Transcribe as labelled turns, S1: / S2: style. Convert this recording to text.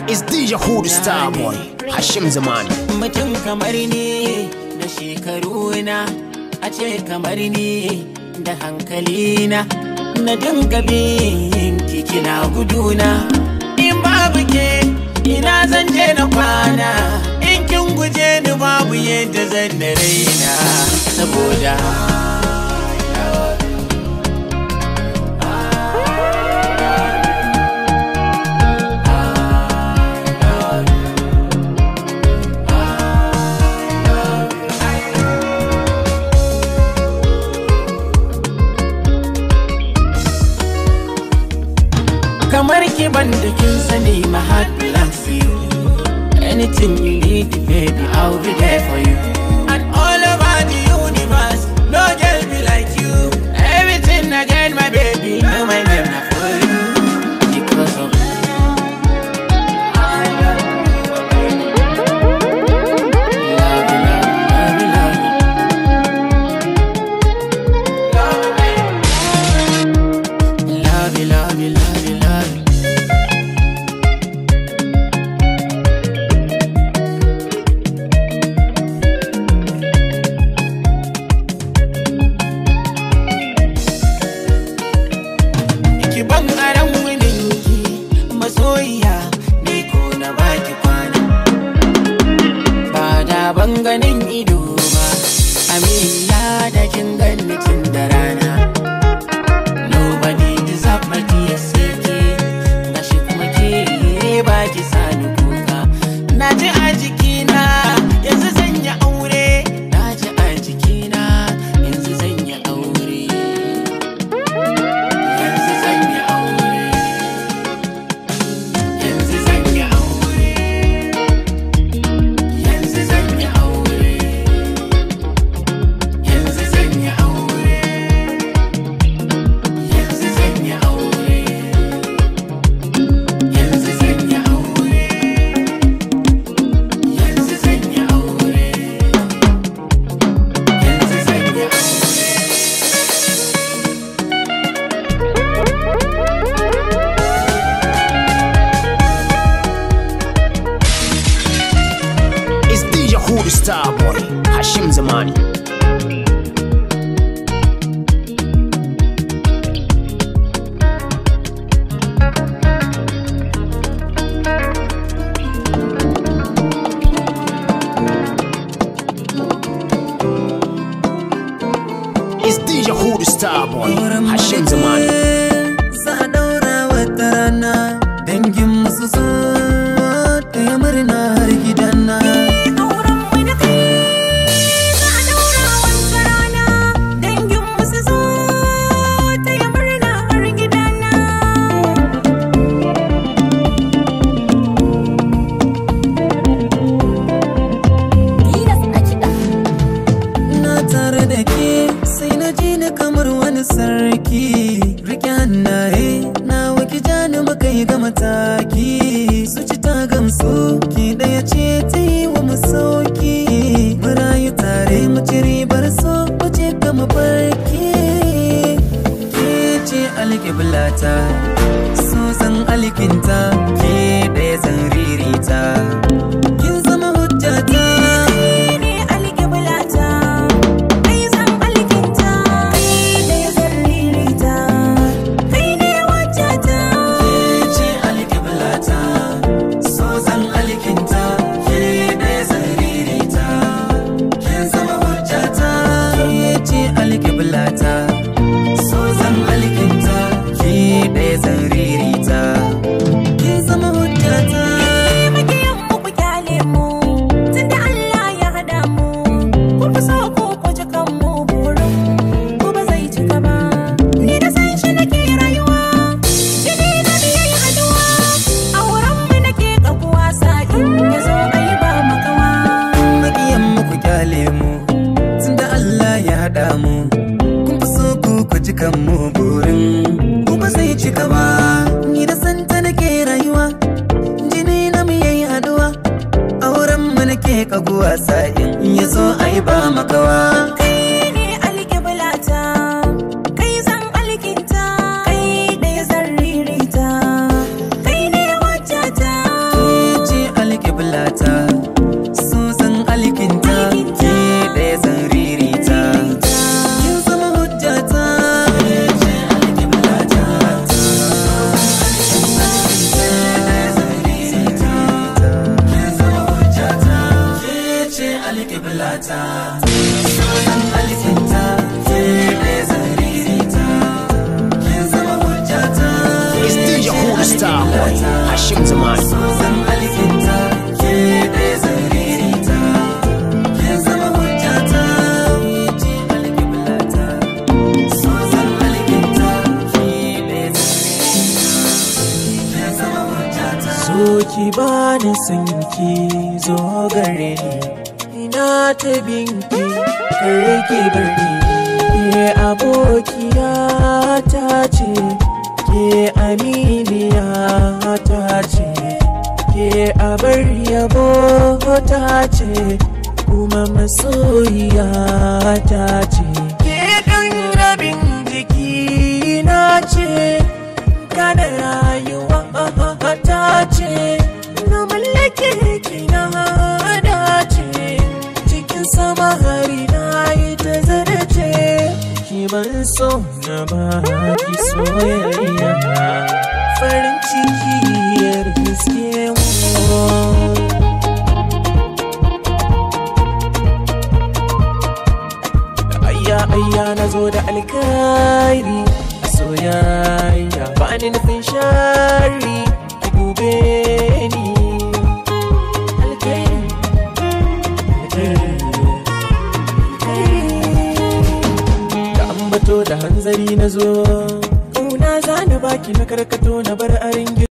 S1: It's DJ Hood Starboy, Hashim Zamani.
S2: Mutum kamar ni da shekaruna, a ce kamar ni da hankalina, na dinga bin kina guduna. In babu ke ina zan je na kwana, in kin guje ni babu yadda zan da raina, saboda kamar ki banda kin sani my heart belongs to you. Anything you need, baby, I'll be there for you. And all over the universe, no girl be like you. Everything I get, my baby, know my name not for you. Because of masoyiya ni ko na baki kwana ba da ban ganin ido ba amina da kin ganni tun da rana nobody deserve my tears ke gashi kuma ke baki sani kuka na ji a jikina yanzu zan yi aure na ji a jikina yanzu zan yi aure yanzu zan yi aure
S1: Hood Starboy, Hashim Zamani. It's DJ Hood Starboy, Hashim Zamani.
S2: Sadaura wata rana, dangin musu so ta murna har gidana. Sarki rike hannaye na waki jani makai ga mataki su ci ta gamsu ki daya ce ta yi wa masauki murayu tare mu ci ribar so wace ka mafarki ke ce alƙiblata so san alkinta ke daya san ririta kin zama hujjata mu burin kuma sai cika ba ni da santa nake rayuwa jini na mu yayi haduwa auren mu nake kaguwa sa'in in yaso ai ba makawa kai ne alƙiblata kai zan alkinta kai da zarririta kai ne wajjata
S1: Hashim Zaman.
S2: So zan alkinta ke ɗaya zaririta, ke zama hujjata ce alƙiblata. So zan alkinta ke ɗaya zaririta, ke zama hujjata. So ki bani sanki zo gare ni, ina ta binki kare ki bar ni. Ke abokiya ta ce, ke aminiya ta ce, ke abar yabo ta ce, kuma masoyiya ta ce. Ke ɗan rabin jiki na ce, kada rayuwa ta ce, na mallake ki na dace, cikin samari na yi ta zarce. Ki ban so na baki soyayya, farin ciki yar gaske mu. Ayya na zo da alkairi a soyayya, ba ni nufin shari, ki dube ni. Da hanzari na zo, ƙauna za na baki na karkato na bar arin